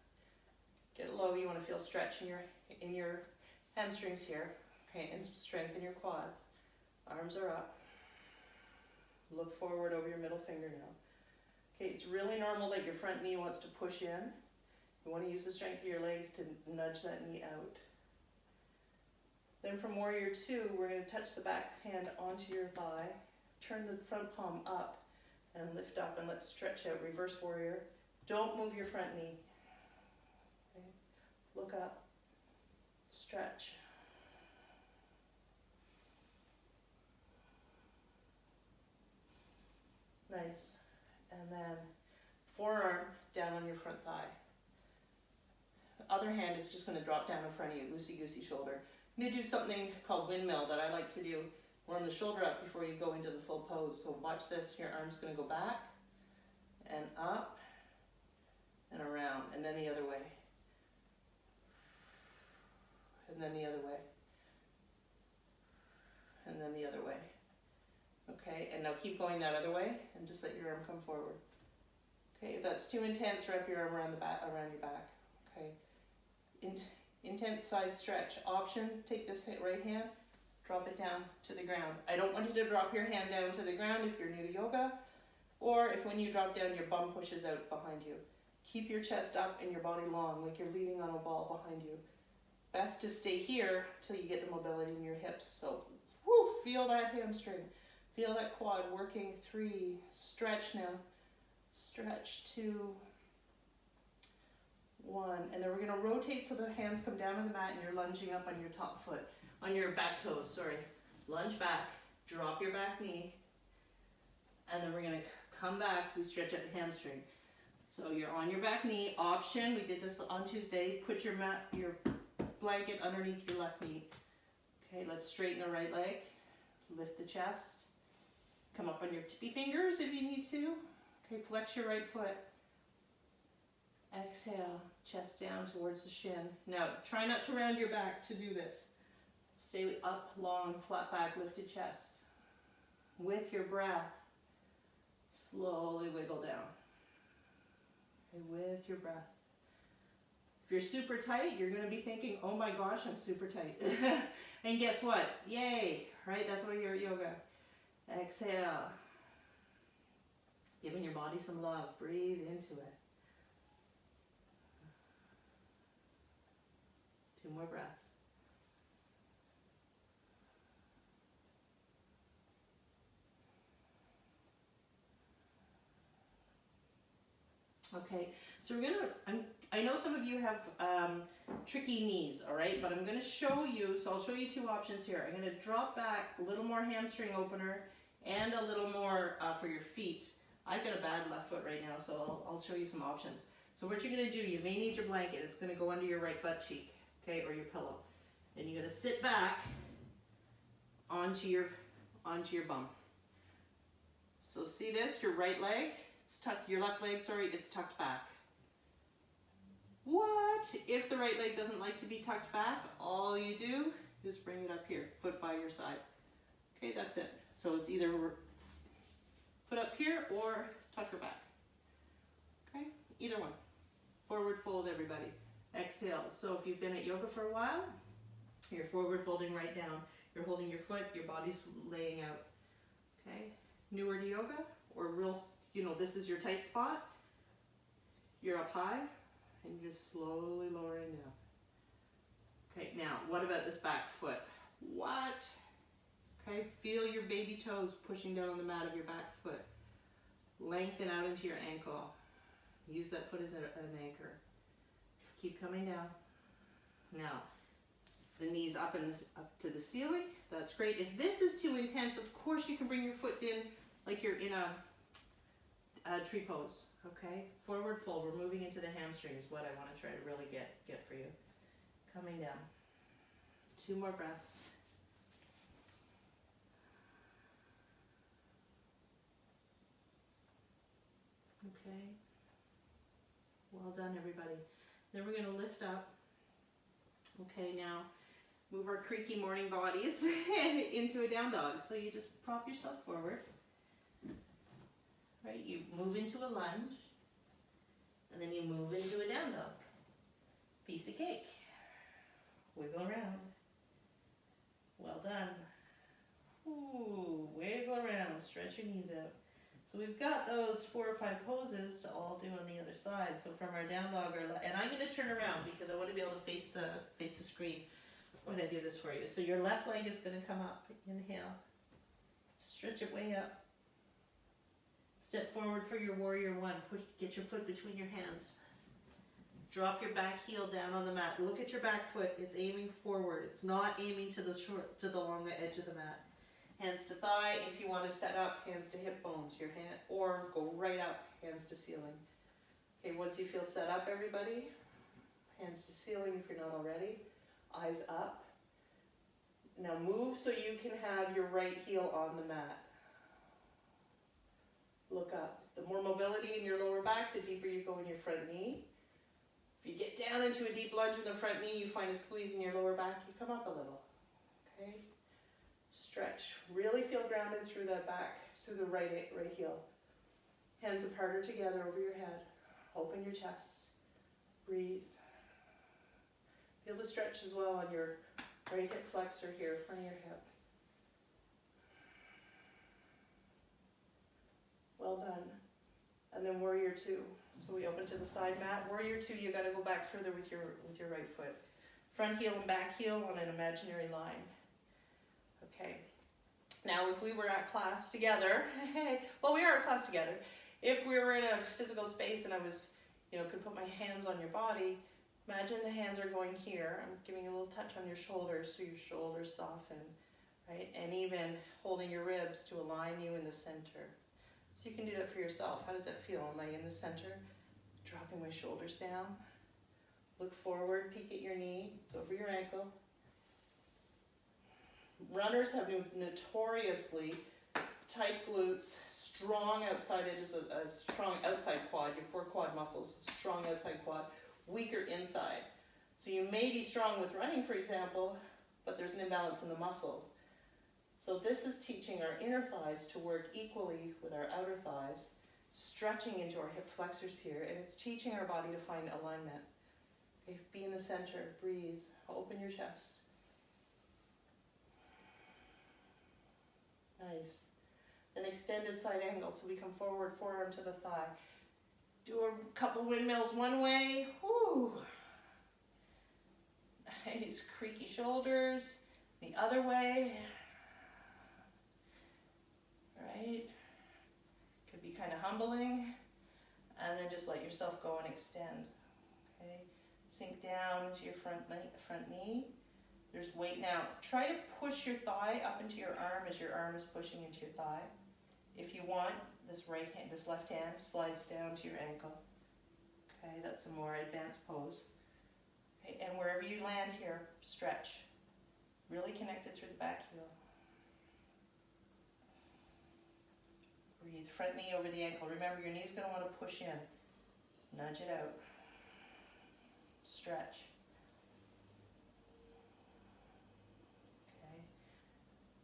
Get low, you want to feel stretch in your hamstrings here. Okay, and strengthen your quads. Arms are up. Look forward over your middle finger now. Okay, it's really normal that your front knee wants to push in. You want to use the strength of your legs to nudge that knee out. Then from warrior 2, we're going to touch the back hand onto your thigh. Turn the front palm up and lift up, and let's stretch out. Reverse warrior. Don't move your front knee. Okay. Look up. Stretch. Nice. And then forearm down on your front thigh. The other hand is just going to drop down in front of you, loosey-goosey shoulder. I'm going to do something called windmill that I like to do. Warm the shoulder up before you go into the full pose. So watch this. Your arm's going to go back and up and around, and then the other way. And then the other way. And then the other way. Okay, and now keep going that other way and just let your arm come forward. Okay, if that's too intense, wrap your arm around your back. Okay, intense side stretch. Option, take this right hand, drop it down to the ground. I don't want you to drop your hand down to the ground if you're new to yoga, or if when you drop down your bum pushes out behind you. Keep your chest up and your body long, like you're leaning on a ball behind you. Best to stay here till you get the mobility in your hips. So, feel that hamstring. Feel that quad working. 3, stretch now. Stretch 2, 1. And then we're gonna rotate so the hands come down on the mat and you're lunging up on your top foot, on your back toes, sorry. Lunge back, drop your back knee, and then we're gonna come back so we stretch out the hamstring. So you're on your back knee. Option, we did this on Tuesday, put your blanket underneath your left knee. Okay, let's straighten the right leg, lift the chest. Come up on your tippy fingers if you need to. Okay, flex your right foot. Exhale, chest down towards the shin. Now, try not to round your back to do this. Stay up, long, flat back, lifted chest. With your breath, slowly wiggle down. Okay, with your breath. If you're super tight, you're going to be thinking, oh my gosh, I'm super tight. And guess what? Yay, right? That's why you're at yoga. Exhale. Giving your body some love. Breathe into it. 2 more breaths. Okay, so we're gonna, I know some of you have tricky knees, all right, but I'm gonna show you, so I'll show you 2 options here. I'm gonna drop back a little more hamstring opener and a little more for your feet. I've got a bad left foot right now, so I'll show you some options. So what you're gonna do, you may need your blanket. It's gonna go under your right butt cheek, okay, or your pillow. And you're gonna sit back onto your bum. So see this, your right leg, it's tucked, your left leg, sorry, it's tucked back. What if the right leg doesn't like to be tucked back? All you do is bring it up here, foot by your side. Okay, that's it. So it's either foot up here or tuck your back. Okay, either one. Forward fold, everybody. Exhale. So if you've been at yoga for a while, you're forward folding right down. You're holding your foot, your body's laying out. Okay, newer to yoga, or real, this is your tight spot. You're up high, and you're just slowly lowering down. Okay, now, what about this back foot? What? Okay, feel your baby toes pushing down on the mat of your back foot. Lengthen out into your ankle. Use that foot as an anchor. Keep coming down. Now, the knees up to the ceiling. That's great. If this is too intense, of course you can bring your foot in like you're in a tree pose. Okay, forward fold. We're moving into the hamstring is what I want to try to really get for you. Coming down. 2 more breaths. Okay. Well done, everybody. Then we're going to lift up. Okay, now move our creaky morning bodies into a down dog. So you just prop yourself forward. Right, you move into a lunge, and then you move into a down dog. Piece of cake. Wiggle around. Well done. Ooh, wiggle around, stretch your knees out. So we've got those 4 or 5 poses to all do on the other side. So from our down dog, and I'm going to turn around because I want to be able to face the screen when I do this for you. So your left leg is going to come up. Inhale. Stretch it way up. Step forward for your warrior 1. Get your foot between your hands. Drop your back heel down on the mat. Look at your back foot. It's aiming forward. It's not aiming to the long edge of the mat. Hands to thigh. If you want to set up, hands to hip bones. Your hand, or go right up, hands to ceiling. Okay, once you feel set up, everybody, hands to ceiling if you're not already. Eyes up. Now move so you can have your right heel on the mat. Look up. The more mobility in your lower back, the deeper you go in your front knee. If you get down into a deep lunge in the front knee, you find a squeeze in your lower back, you come up a little. Okay? Stretch. Really feel grounded through that back, through the right heel. Hands apart or together over your head. Open your chest. Breathe. Feel the stretch as well on your right hip flexor here, front of your hip. Well done. And then warrior 2. So we open to the side mat. Warrior 2, you got to go back further with your right foot. Front heel and back heel on an imaginary line. Okay. Now, if we were at class together, well, we are at class together. If we were in a physical space and I was, could put my hands on your body, imagine the hands are going here. I'm giving you a little touch on your shoulders so your shoulders soften, right? And even holding your ribs to align you in the center. So you can do that for yourself. How does that feel? Am I in the center? Dropping my shoulders down. Look forward, peek at your knee. It's over your ankle. Runners have notoriously tight glutes, strong outside edges, a strong outside quad, your 4 quad muscles, strong outside quad, weaker inside. So you may be strong with running, for example, but there's an imbalance in the muscles. So this is teaching our inner thighs to work equally with our outer thighs, stretching into our hip flexors here, and it's teaching our body to find alignment. Okay, be in the center, breathe, open your chest. Nice. An extended side angle, so we come forward, forearm to the thigh. Do a couple windmills one way, whoo. Nice, creaky shoulders, the other way. Right? Could be kind of humbling. And then just let yourself go and extend. Okay? Sink down into your front knee. There's weight now. Try to push your thigh up into your arm as your arm is pushing into your thigh. If you want, this left hand slides down to your ankle. Okay, that's a more advanced pose. Okay, and wherever you land here, stretch. Really connected through the back heel. Breathe, front knee over the ankle. Remember, your knee's going to want to push in. Nudge it out. Stretch. Okay.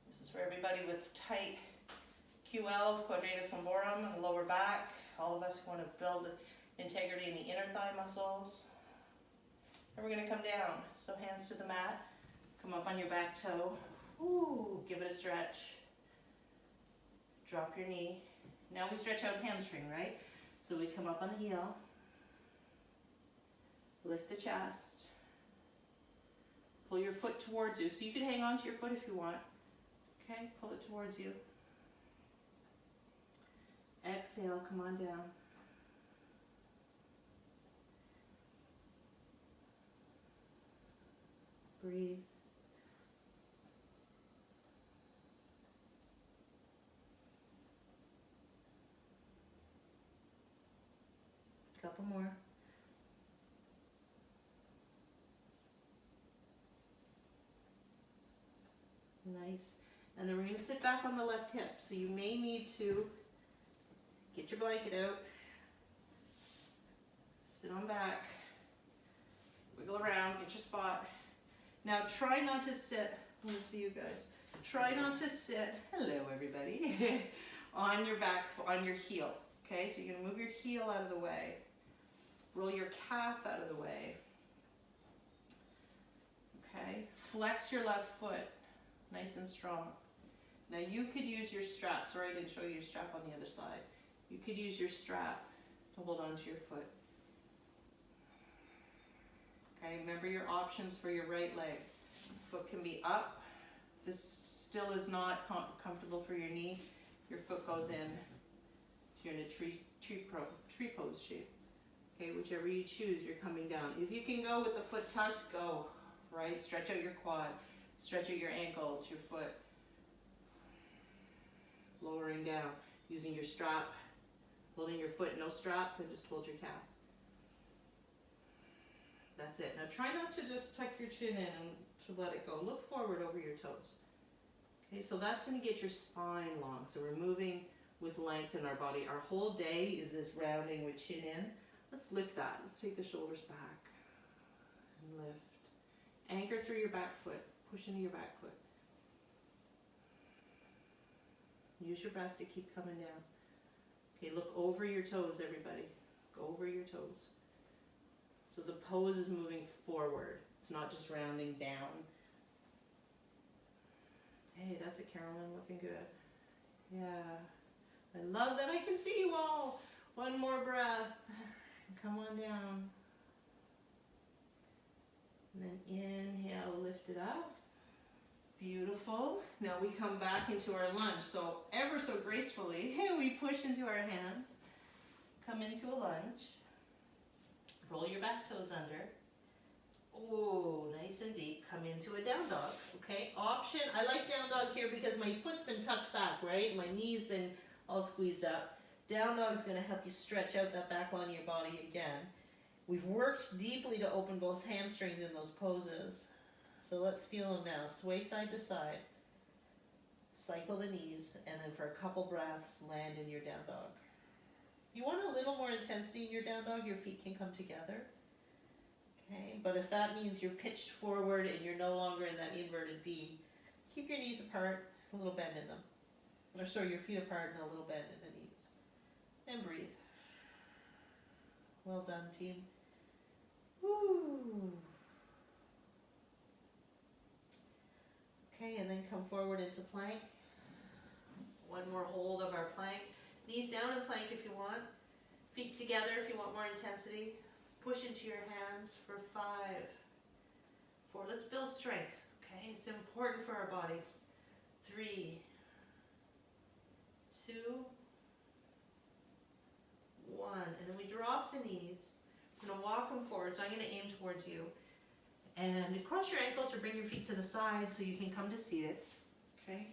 This is for everybody with tight QLs, quadratus lumborum, and the lower back. All of us who want to build integrity in the inner thigh muscles. And we're going to come down. So hands to the mat. Come up on your back toe. Ooh, give it a stretch. Drop your knee. Now we stretch out hamstring, right? So we come up on the heel. Lift the chest. Pull your foot towards you. So you can hang on to your foot if you want. Okay, pull it towards you. Exhale, come on down. Breathe. couple more. Nice. And then we're going to sit back on the left hip. So you may need to get your blanket out, sit on back, wiggle around, get your spot. Now try not to sit, let me see you guys, try not to sit, hello everybody, on your back, on your heel. Okay, so you're going to move your heel out of the way, roll your calf out of the way. Okay, flex your left foot, nice and strong. Now you could use your strap, sorry I didn't show you your strap on the other side. You could use your strap to hold on to your foot. Okay, remember your options for your right leg. Foot can be up. This still is not comfortable for your knee. Your foot goes in. You're in a tree pose shape. Okay, whichever you choose, you're coming down. If you can go with the foot tucked, go. Right, stretch out your quad, stretch out your ankles, your foot. Lowering down, using your strap, holding your foot, no strap, then just hold your calf. That's it. Now try not to just tuck your chin in and to let it go. Look forward over your toes. Okay, so that's going to get your spine long. So we're moving with length in our body. Our whole day is this rounding with chin in. Let's lift that. Let's take the shoulders back and lift. Anchor through your back foot. Push into your back foot. Use your breath to keep coming down. Okay, look over your toes, everybody. Go over your toes. So the pose is moving forward. It's not just rounding down. Hey, that's it, Carolyn, looking good. Yeah. I love that I can see you all. One more breath. Come on down. And then inhale, lift it up. Beautiful. Now we come back into our lunge. So ever so gracefully, we push into our hands. Come into a lunge. Roll your back toes under. Oh, nice and deep. Come into a down dog. Okay, option. I like down dog here because my foot's been tucked back, right? My knee's been all squeezed up. Down dog is going to help you stretch out that back line of your body again. We've worked deeply to open both hamstrings in those poses. So let's feel them now. Sway side to side. Cycle the knees, and then for a couple breaths, land in your down dog. If you want a little more intensity in your down dog, your feet can come together. Okay, but if that means you're pitched forward and you're no longer in that inverted V, keep your knees apart, a little bend in them. Or sorry, your feet apart and a little bend in the knees. And breathe. Well done, team. Woo. Okay, and then come forward into plank. One more hold of our plank. Knees down in plank if you want. Feet together if you want more intensity. Push into your hands for 5, 4. Let's build strength, okay? It's important for our bodies. 3, 2, 1. And then we drop the knees. I'm going to walk them forward, so I'm going to aim towards you. And cross your ankles or bring your feet to the side so you can come to seated, okay?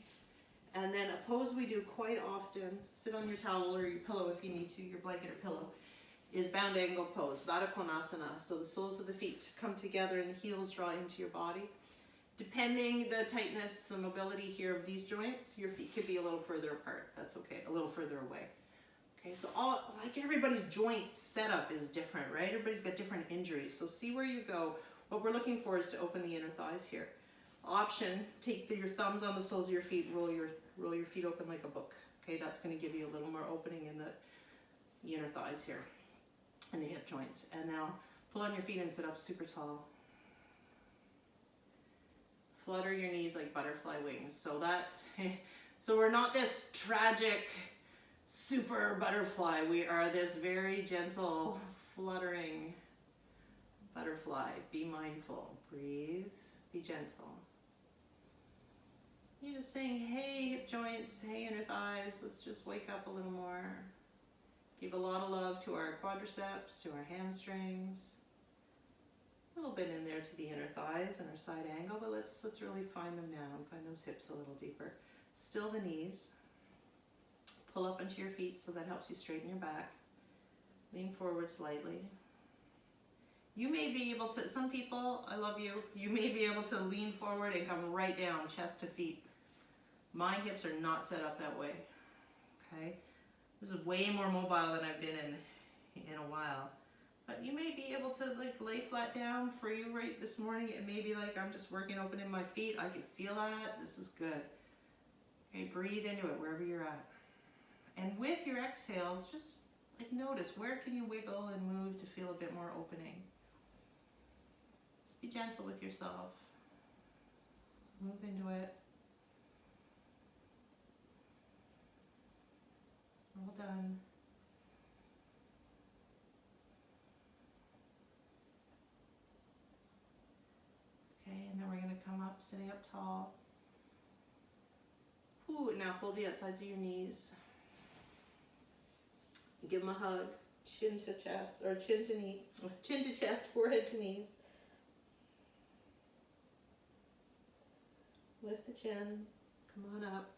And then a pose we do quite often, sit on your towel or your pillow if you need to, your blanket or pillow, is bound angle pose, Baddha Konasana. So the soles of the feet come together and the heels draw into your body. Depending the tightness, the mobility here of these joints, your feet could be a little further apart. That's okay, a little further away. Okay, so like everybody's joint setup is different, right? Everybody's got different injuries. So see where you go. What we're looking for is to open the inner thighs here. Option, take your thumbs on the soles of your feet, roll your feet open like a book. Okay, that's going to give you a little more opening in the inner thighs here and the hip joints. And now pull on your feet and sit up super tall. Flutter your knees like butterfly wings. So we're not this tragic super butterfly. We are this very gentle fluttering butterfly. Be mindful. Breathe. Be gentle. You're just saying, hey hip joints, hey inner thighs, let's just wake up a little more. Give a lot of love to our quadriceps, to our hamstrings. A little bit in there to the inner thighs and our side angle, but let's really find them now and find those hips a little deeper. Still the knees. Pull up into your feet so that helps you straighten your back. Lean forward slightly. You may be able to, some people, I love you, you may be able to lean forward and come right down, chest to feet. My hips are not set up that way, okay? This is way more mobile than I've been in a while. But you may be able to like lay flat down. For you right this morning, it may be like I'm just working opening my feet. I can feel that. This is good. Okay, breathe into it wherever you're at. And with your exhales, just like notice where can you wiggle and move to feel a bit more opening. Just be gentle with yourself. Move into it. All done. Okay, and then we're going to come up, sitting up tall. Ooh, now hold the outsides of your knees. Give them a hug. Chin to chest, or chin to knee. Chin to chest, forehead to knees. Lift the chin. Come on up.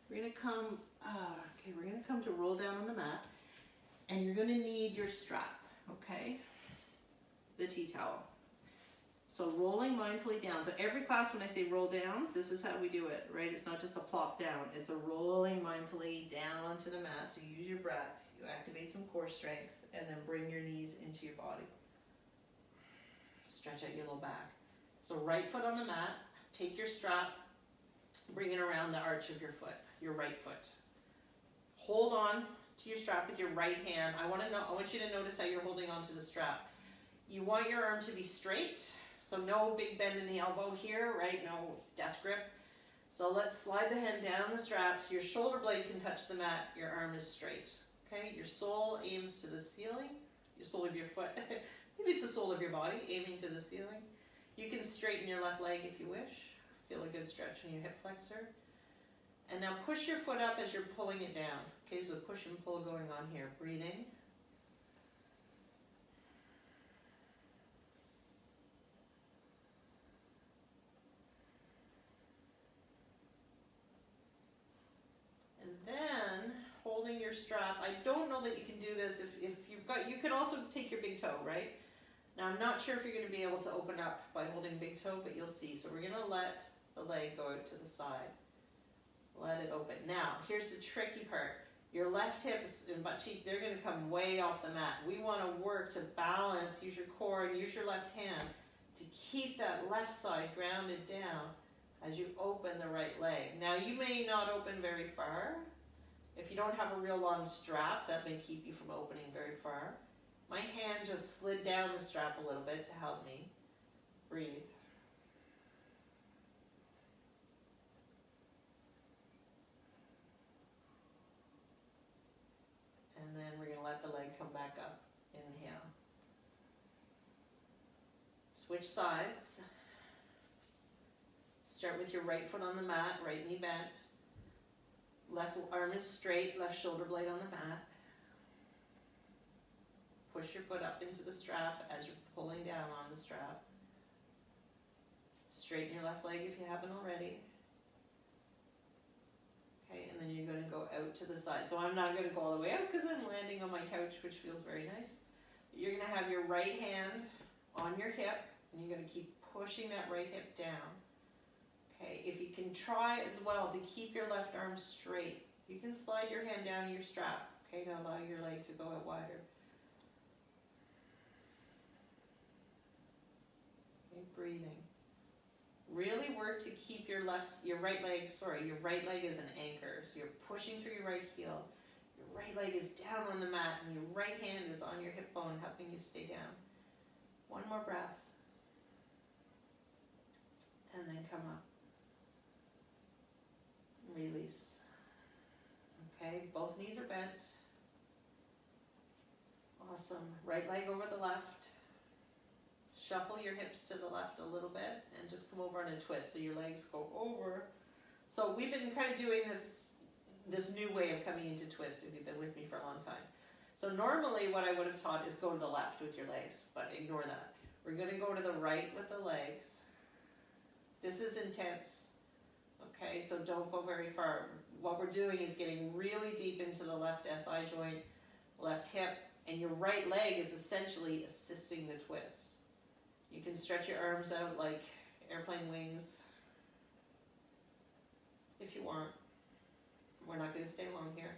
We're going to come, we're going to come to roll down on the mat. And you're going to need your strap, okay? The tea towel. So rolling mindfully down. So every class when I say roll down, this is how we do it, right? It's not just a plop down. It's a rolling mindfully down onto the mat. So you use your breath. You activate some core strength and then bring your knees into your body. Stretch out your low back. So right foot on the mat. Take your strap. Bring it around the arch of your foot, your right foot. Hold on to your strap with your right hand. I want you to notice how you're holding on to the strap. You want your arm to be straight. So no big bend in the elbow here, right? No death grip. So let's slide the hand down the strap so your shoulder blade can touch the mat. Your arm is straight. Okay, your sole aims to the ceiling. Your sole of your foot. Maybe it's the sole of your body aiming to the ceiling. You can straighten your left leg if you wish. Feel a good stretch in your hip flexor. And now push your foot up as you're pulling it down. Okay, so push and pull going on here. Breathing. And then holding your strap. I don't know that you can do this if you've got, you can also take your big toe, right? Now I'm not sure if you're going to be able to open up by holding big toe, but you'll see. So we're going to let the leg go out to the side. Let it open. Now, here's the tricky part. Your left hips and butt cheek, they're going to come way off the mat. We want to work to balance, use your core and use your left hand to keep that left side grounded down as you open the right leg. Now, you may not open very far. If you don't have a real long strap, that may keep you from opening very far. My hand just slid down the strap a little bit to help me. Breathe. And then we're going to let the leg come back up. Inhale. Switch sides. Start with your right foot on the mat, right knee bent. Left arm is straight, left shoulder blade on the mat. Push your foot up into the strap as you're pulling down on the strap. Straighten your left leg if you haven't already. Okay, and then you're going to go out to the side. So I'm not going to go all the way out because I'm landing on my couch, which feels very nice. You're going to have your right hand on your hip, and you're going to keep pushing that right hip down. Okay, if you can try as well to keep your left arm straight, you can slide your hand down your strap, okay, to allow your leg to go out wider. Okay, breathing. Really work to keep your right leg is an anchor. So you're pushing through your right heel. Your right leg is down on the mat and your right hand is on your hip bone, helping you stay down. One more breath. And then come up. Release. Okay, both knees are bent. Awesome. Right leg over the left. Shuffle your hips to the left a little bit and just come over on a twist so your legs go over. So we've been kind of doing this new way of coming into twist if you've been with me for a long time. So normally what I would have taught is go to the left with your legs, but ignore that. We're going to go to the right with the legs. This is intense. Okay, so don't go very far. What we're doing is getting really deep into the left SI joint, left hip, And your right leg is essentially assisting the twist. You can stretch your arms out like airplane wings if you want. We're not going to stay long here.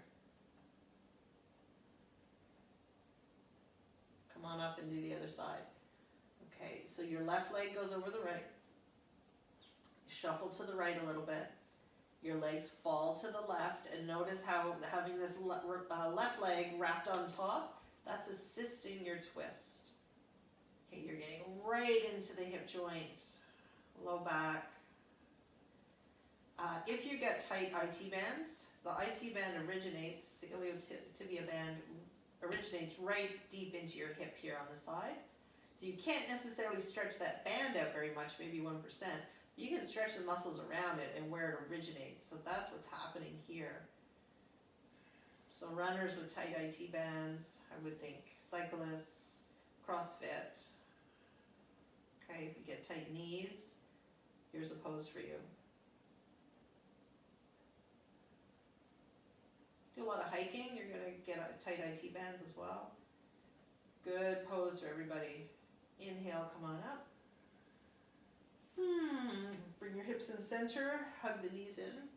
Come on up and do the other side. Okay, so your left leg goes over the right. Shuffle to the right a little bit. Your legs fall to the left, and notice how having this left leg wrapped on top, that's assisting your twist. Okay, you're getting right into the hip joint, low back. If you get tight IT bands, the IT band originates, the iliotibia band originates right deep into your hip here on the side. So you can't necessarily stretch that band out very much, maybe 1%. You can stretch the muscles around it and where it originates. So that's what's happening here. So runners with tight IT bands, I would think cyclists, CrossFit. Okay, if you get tight knees, here's a pose for you. Do a lot of hiking, you're going to get tight IT bands as well. Good pose for everybody. Inhale, come on up. Bring your hips in center, hug the knees in.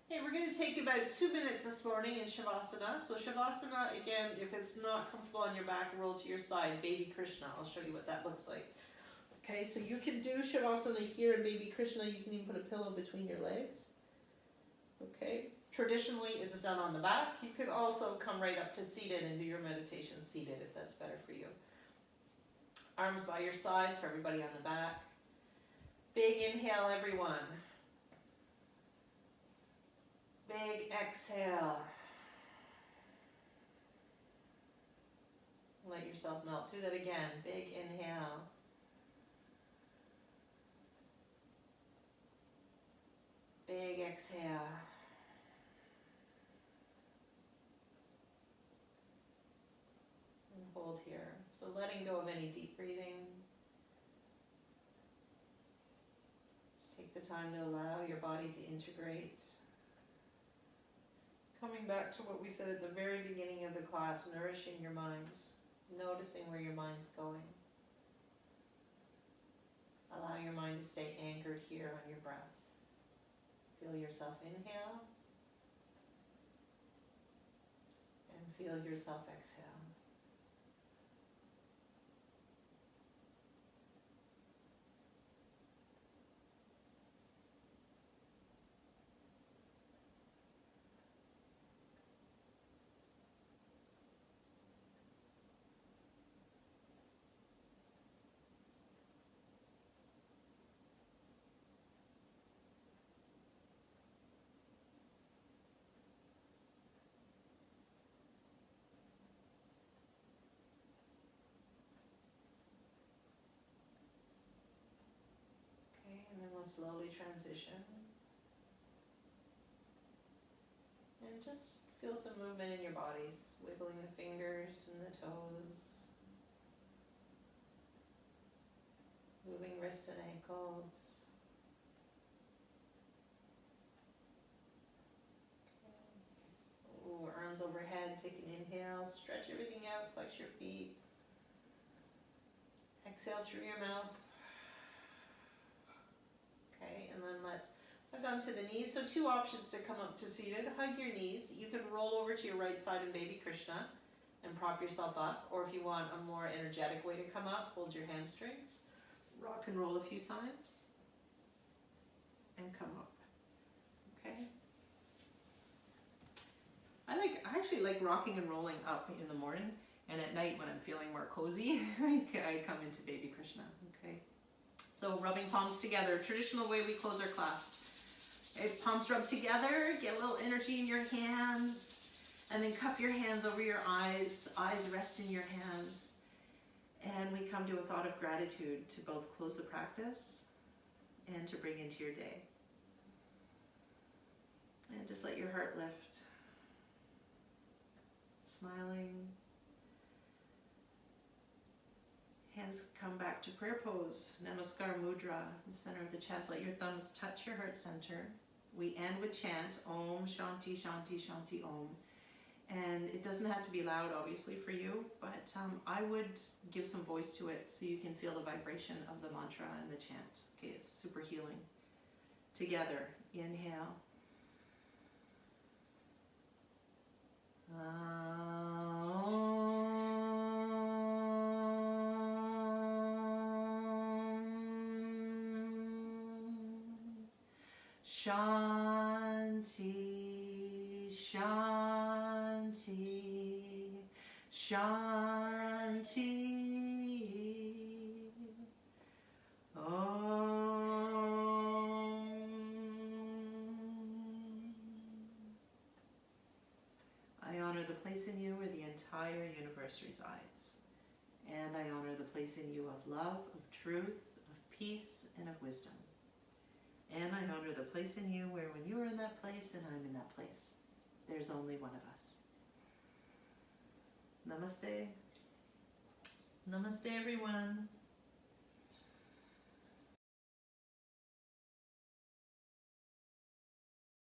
Hey, we're going to take about 2 minutes this morning in Shavasana. So Shavasana, again, if it's not comfortable on your back, roll to your side, Baby Krishna. I'll show you what that looks like. Okay, so you can do Shavasana here in Baby Krishna. You can even put a pillow between your legs. Okay, traditionally it's done on the back. You could also come right up to seated and do your meditation seated if that's better for you. Arms by your sides for everybody on the back. Big inhale, everyone. Big exhale. Let yourself melt. Do that again. Big inhale. Big exhale. And hold here. So letting go of any deep breathing. Just take the time to allow your body to integrate. Coming back to what we said at the very beginning of the class, nourishing your mind, noticing where your mind's going. Allow your mind to stay anchored here on your breath. Feel yourself inhale and feel yourself exhale. And then we'll slowly transition. And just feel some movement in your bodies, wiggling the fingers and the toes, moving wrists and ankles. Ooh, arms overhead, take an inhale, stretch everything out, flex your feet. Exhale through your mouth. Okay, and then let's hug onto the knees. So 2 options to come up to seated. Hug your knees. You can roll over to your right side in Baby Krishna and prop yourself up. Or if you want a more energetic way to come up, hold your hamstrings. Rock and roll a few times. And come up. Okay. I actually like rocking and rolling up in the morning. And at night when I'm feeling more cozy, I come into Baby Krishna. Okay. So rubbing palms together, traditional way we close our class. If palms rub together, get a little energy in your hands, and then cup your hands over your eyes rest in your hands. And we come to a thought of gratitude to both close the practice and to bring into your day. And just let your heart lift. Smiling. Hands come back to prayer pose, Namaskar Mudra, in the center of the chest. Let your thumbs touch your heart center. We end with chant, Om Shanti Shanti Shanti Om. And it doesn't have to be loud, obviously, for you, but I would give some voice to it so you can feel the vibration of the mantra and the chant. Okay, it's super healing. Together, inhale. Shanti, Shanti, Shanti. I honor the place in you where the entire universe resides. And I honor the place in you of love, of truth, of peace, and of wisdom. And I honor the place in you where when you are in that place and I'm in that place, there's only one of us. Namaste. Namaste, everyone.